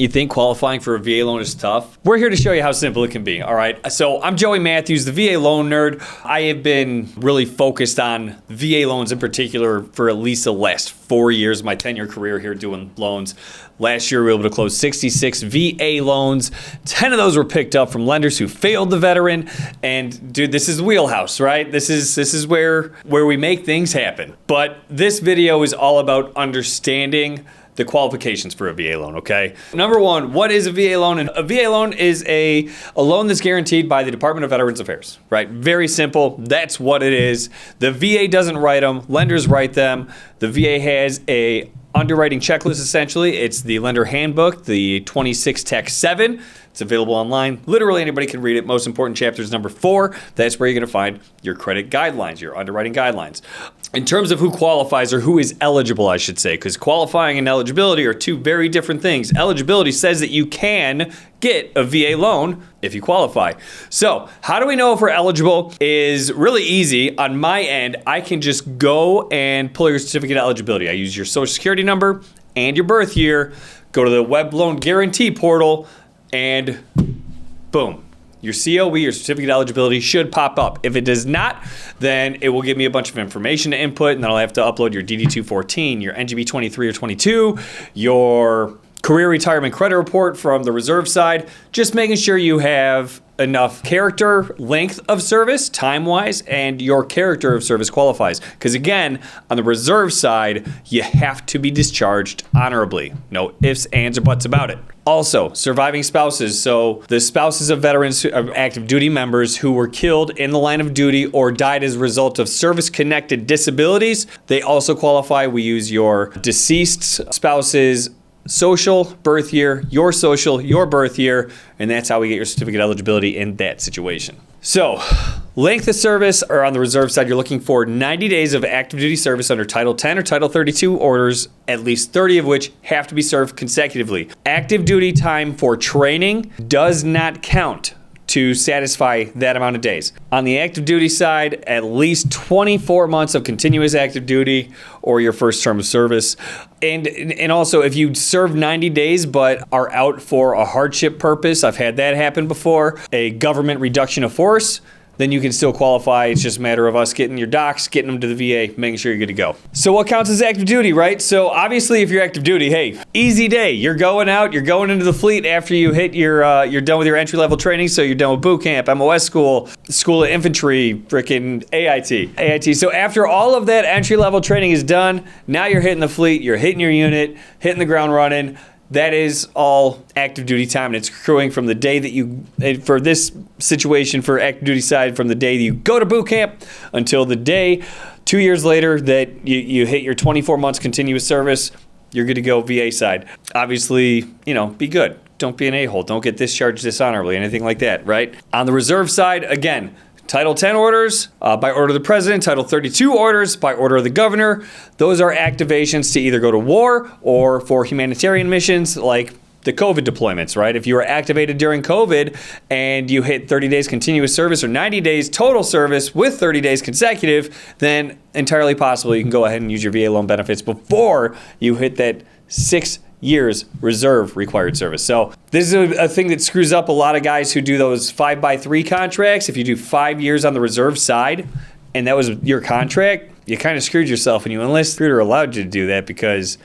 You think qualifying for a VA loan is tough? We're here to show you how simple it can be, all right? So I'm Joey Mathews, the VA loan nerd. I have been really focused on VA loans in particular for at least the last 4 years, my 10-year career here doing loans. Last year, we were able to close 66 VA loans. 10 of those were picked up from lenders who failed the veteran. And dude, this is the wheelhouse, right? This is where we make things happen. But this video is all about understanding the qualifications for a VA loan, okay? Number one, what is a VA loan? And a VA loan is a loan that's guaranteed by the Department of Veterans Affairs, right? Very simple. That's what it is. The VA doesn't write them. Lenders write them. The VA has a underwriting checklist, essentially. It's the lender handbook, the 26 Tech 7. It's available online. Literally anybody can read it. Most important chapter is number 4. That's where you're going to find your credit guidelines, your underwriting guidelines. In terms of who qualifies, or who is eligible, I should say, because qualifying and eligibility are two very different things. Eligibility says that you can get a VA loan if you qualify. So how do we know if we're eligible? Is really easy. On my end, I can just go and pull your certificate of eligibility. I use your social security number and your birth year, go to the web loan guarantee portal, and boom. Your COE, your certificate of eligibility, should pop up. If it does not, then it will give me a bunch of information to input, and then I'll have to upload your DD-214, your NGB 23 or 22, your career retirement credit report from the reserve side, just making sure you have enough character, length of service, time-wise, and your character of service qualifies. Because again, on the reserve side, you have to be discharged honorably. No ifs, ands, or buts about it. Also, surviving spouses. So the spouses of veterans, of active duty members who were killed in the line of duty or died as a result of service-connected disabilities, they also qualify. We use your deceased spouse's social, birth year, your social, your birth year, and that's how we get your certificate of eligibility in that situation. So, length of service, or on the reserve side, you're looking for 90 days of active duty service under Title 10 or Title 32 orders, at least 30 of which have to be served consecutively. Active duty time for training does not count to satisfy that amount of days. On the active duty side, at least 24 months of continuous active duty or your first term of service. And also, if you serve 90 days but are out for a hardship purpose, I've had that happen before, a government reduction of force, then you can still qualify. It's just a matter of us getting your docs, getting them to the VA, making sure you're good to go. So what counts as active duty, right? So obviously if you're active duty, hey, easy day. You're going out, you're going into the fleet after you hit your, you're done with your entry-level training, so you're done with boot camp, MOS school, School of Infantry, frickin' AIT. So after all of that entry-level training is done, now you're hitting the fleet, you're hitting your unit, hitting the ground running. That is all active duty time, and it's accruing from the day that you, for this situation, for active duty side, from the day that you go to boot camp until the day 2 years later that you hit your 24 months continuous service. You're good to go VA side. Obviously, be good. Don't be an a-hole. Don't get discharged dishonorably, anything like that, right? On the reserve side, again, Title 10 orders by order of the president, Title 32 orders by order of the governor. Those are activations to either go to war or for humanitarian missions like the COVID deployments, right? If you were activated during COVID and you hit 30 days continuous service or 90 days total service with 30 days consecutive, then entirely possible you can go ahead and use your VA loan benefits before you hit that 6 years reserve required service. So this is a thing that screws up a lot of guys who do those 5x3 contracts. If you do 5 years on the reserve side and that was your contract, you kind of screwed yourself when you enlist. Recruiter allowed you to do that, because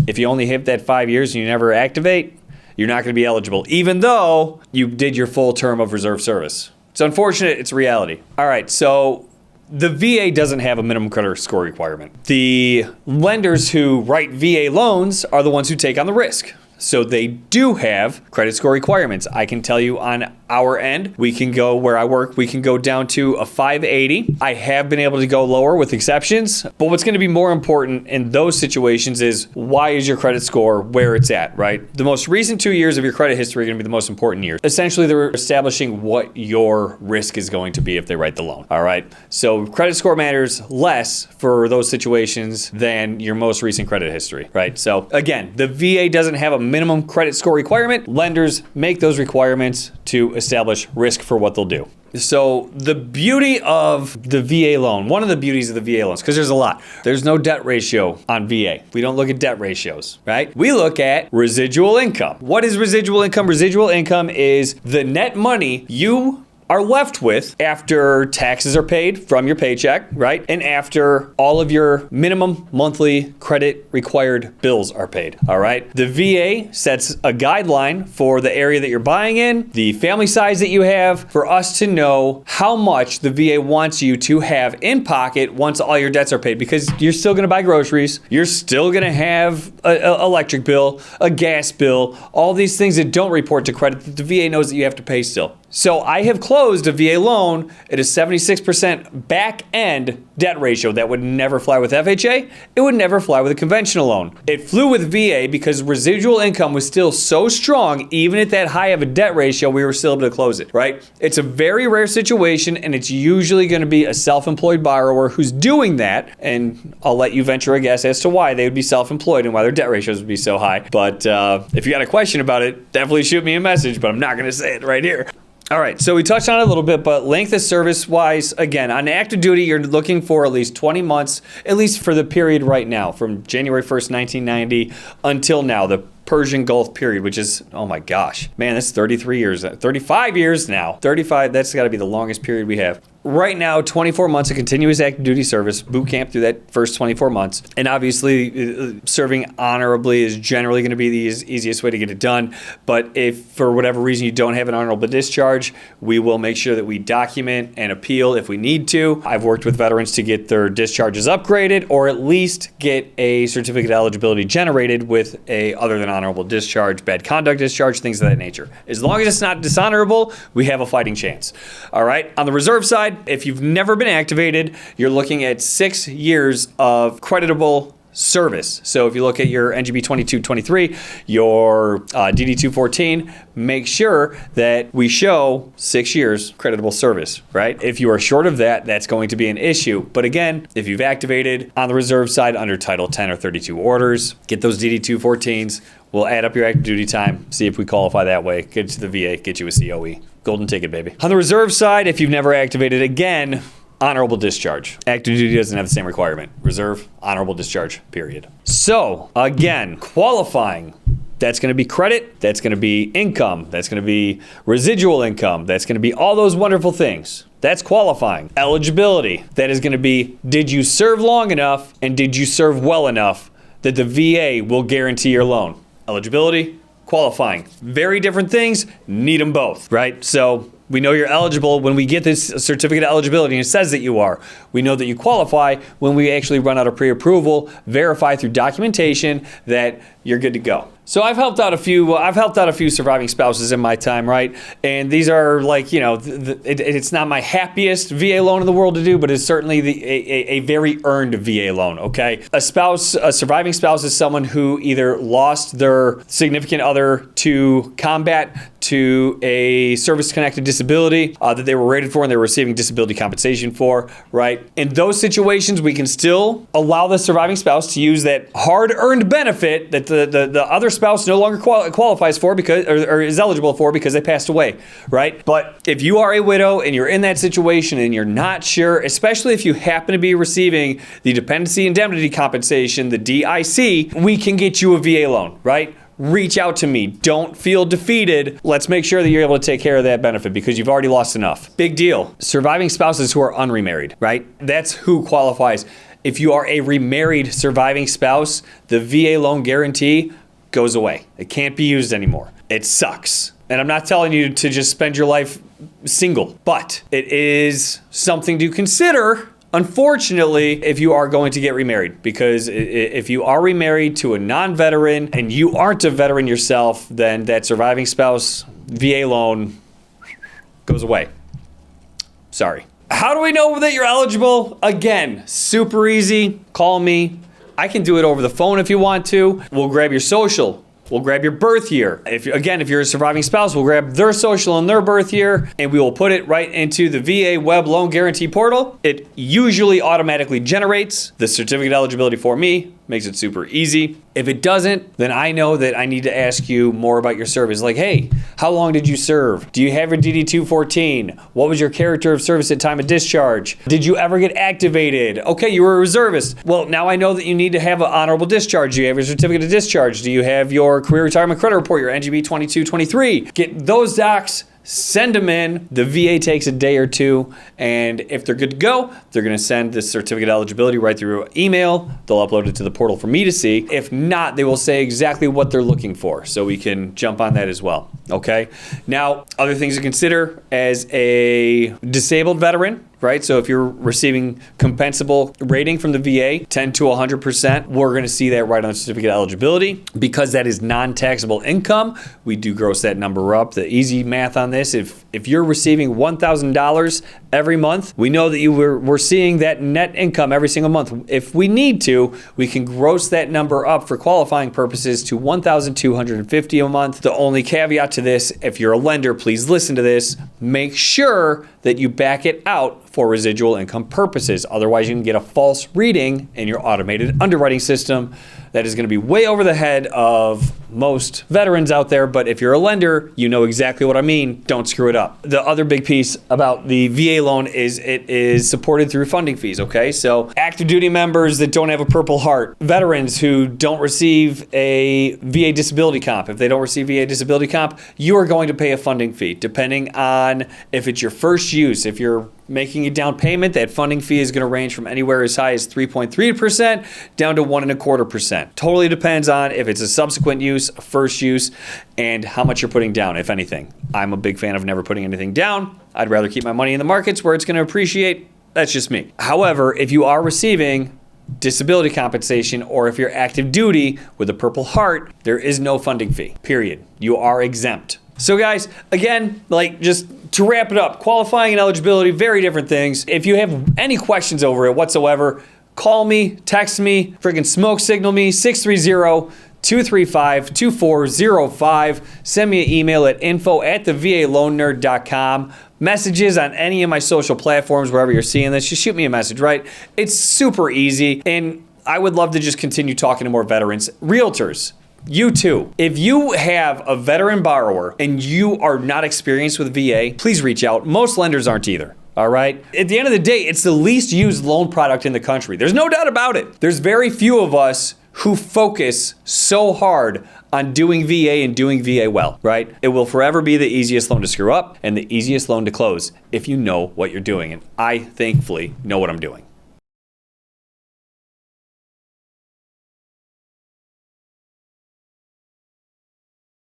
if you only hit that 5 years and you never activate, you're not going to be eligible, even though you did your full term of reserve service. It's unfortunate, it's reality. All right, so the VA doesn't have a minimum credit score requirement. The lenders who write VA loans are the ones who take on the risk. So they do have credit score requirements. I can tell you on our end, we can go, where I work, we can go down to a 580. I have been able to go lower with exceptions, but what's going to be more important in those situations is, why is your credit score where it's at, right? The most recent 2 years of your credit history are going to be the most important years. Essentially, they're establishing what your risk is going to be if they write the loan, all right? So credit score matters less for those situations than your most recent credit history, right? So again, the VA doesn't have a minimum credit score requirement. Lenders make those requirements to establish risk for what they'll do. So the beauty of the VA loan, one of the beauties of the VA loans, because there's a lot. There's no debt ratio on VA. We don't look at debt ratios, right? We look at residual income. What is residual income? Residual income is the net money you are left with after taxes are paid from your paycheck, right? And after all of your minimum monthly credit required bills are paid, all right? The VA sets a guideline for the area that you're buying in, the family size that you have, for us to know how much the VA wants you to have in pocket once all your debts are paid, because you're still gonna buy groceries, you're still gonna have an electric bill, a gas bill, all these things that don't report to credit that the VA knows that you have to pay still. So I have closed a VA loan at a 76% back end debt ratio. That would never fly with FHA. It would never fly with a conventional loan. It flew with VA because residual income was still so strong. Even at that high of a debt ratio, we were still able to close it, right? It's a very rare situation, and it's usually going to be a self-employed borrower who's doing that. And I'll let you venture a guess as to why they would be self-employed and why their debt ratios would be so high. But if you got a question about it, definitely shoot me a message, but I'm not going to say it right here. All right, so we touched on it a little bit, but length of service wise, again, on active duty, you're looking for at least 20 months, at least for the period right now, from January 1st, 1990 until now, the Persian Gulf period, which is, oh my gosh, man, that's 33 years, 35 years now. 35, that's got to be the longest period we have. Right now, 24 months of continuous active duty service, boot camp through that first 24 months. And obviously, serving honorably is generally going to be the easiest way to get it done. But if for whatever reason you don't have an honorable discharge, we will make sure that we document and appeal if we need to. I've worked with veterans to get their discharges upgraded, or at least get a certificate of eligibility generated with a other than honorable discharge, bad conduct discharge, things of that nature. As long as it's not dishonorable, we have a fighting chance. All right, on the reserve side, if you've never been activated, you're looking at 6 years of creditable service. So if you look at your NGB 2223, your DD 214, make sure that we show 6 years creditable service, right? If you are short of that, that's going to be an issue. But again, if you've activated on the reserve side under Title 10 or 32 orders, get those DD 214s. We'll add up your active duty time, see if we qualify that way, get to the VA, get you a COE. Golden ticket, baby. On the reserve side, if you've never activated, again, honorable discharge. Active duty doesn't have the same requirement. Reserve, honorable discharge, period. So, again, qualifying. That's going to be credit, that's going to be income, that's going to be residual income, that's going to be all those wonderful things. That's qualifying. Eligibility, that is going to be, did you serve long enough and did you serve well enough that the VA will guarantee your loan? Eligibility, qualifying. Very different things, need them both, right? So we know you're eligible when we get this certificate of eligibility and it says that you are. We know that you qualify when we actually run out of pre-approval, verify through documentation that you're good to go. So I've helped out a few surviving spouses in my time, right? And these are like, you know, it's not my happiest VA loan in the world to do, but it's certainly a very earned VA loan, okay? A surviving spouse is someone who either lost their significant other to combat, to a service-connected disability that they were rated for and they were receiving disability compensation for, right? In those situations, we can still allow the surviving spouse to use that hard-earned benefit that the other spouse no longer qualifies for because or is eligible for because they passed away, right? But if you are a widow and you're in that situation and you're not sure, especially if you happen to be receiving the dependency indemnity compensation, the DIC, we can get you a VA loan, right? Reach out to me. Don't feel defeated. Let's make sure that you're able to take care of that benefit because you've already lost enough. Big deal. Surviving spouses who are unremarried, right? That's who qualifies. If you are a remarried surviving spouse, the VA loan guarantee goes away. It can't be used anymore. It sucks. And I'm not telling you to just spend your life single, but it is something to consider, unfortunately, if you are going to get remarried. Because if you are remarried to a non-veteran and you aren't a veteran yourself, then that surviving spouse VA loan goes away. Sorry. How do we know that you're eligible? Again, super easy. Call me. I can do it over the phone if you want to. We'll grab your social. We'll grab your birth year. If you're a surviving spouse, we'll grab their social and their birth year, and we will put it right into the VA Web Loan Guarantee Portal. It usually automatically generates the certificate of eligibility for me, makes it super easy. If it doesn't, then I know that I need to ask you more about your service. Like, hey, how long did you serve? Do you have your DD-214? What was your character of service at time of discharge? Did you ever get activated? Okay, you were a reservist. Well, now I know that you need to have an honorable discharge. Do you have your certificate of discharge? Do you have your career retirement credit report, your NGB 2223? Get those docs. Send them in. The VA takes a day or two, and if they're good to go, they're going to send the certificate of eligibility right through email. They'll upload it to the portal for me to see. If not, they will say exactly what they're looking for, so we can jump on that as well. Okay. Now, other things to consider as a disabled veteran. Right? So if you're receiving compensable rating from the VA, 10 to 100%, we're going to see that right on the certificate of eligibility. Because that is non-taxable income, we do gross that number up. The easy math on this, if you're receiving $1,000 every month, we know that we're seeing that net income every single month. If we need to, we can gross that number up for qualifying purposes to $1,250 a month. The only caveat to this, if you're a lender, please listen to this. Make sure that you back it out for residual income purposes. Otherwise, you can get a false reading in your automated underwriting system that is going to be way over the head of most veterans out there. But if you're a lender, you know exactly what I mean. Don't screw it up. The other big piece about the VA loan is it is supported through funding fees, okay? So active duty members that don't have a Purple Heart, veterans who don't receive a VA disability comp. If they don't receive VA disability comp, you are going to pay a funding fee. Depending on if it's your first use, if you're making a down payment, that funding fee is going to range from anywhere as high as 3.3% down to 1.25%. Totally depends on if it's a subsequent use, a first use, and how much you're putting down, if anything. I'm a big fan of never putting anything down. I'd rather keep my money in the markets where it's going to appreciate. That's just me. However, if you are receiving disability compensation, or if you're active duty with a Purple Heart, there is no funding fee, period. You are exempt. So guys, again, just to wrap it up, qualifying and eligibility, very different things. If you have any questions over it whatsoever, call me, text me, freaking smoke signal me, 630-235-2405. Send me an email at info@thevaloannerd.com. Messages on any of my social platforms, wherever you're seeing this, just shoot me a message, right? It's super easy, and I would love to just continue talking to more veterans. Realtors, you too. If you have a veteran borrower and you are not experienced with VA, please reach out. Most lenders aren't either. All right. At the end of the day, it's the least used loan product in the country. There's no doubt about it. There's very few of us who focus so hard on doing VA and doing VA well, right? It will forever be the easiest loan to screw up and the easiest loan to close if you know what you're doing. And I thankfully know what I'm doing.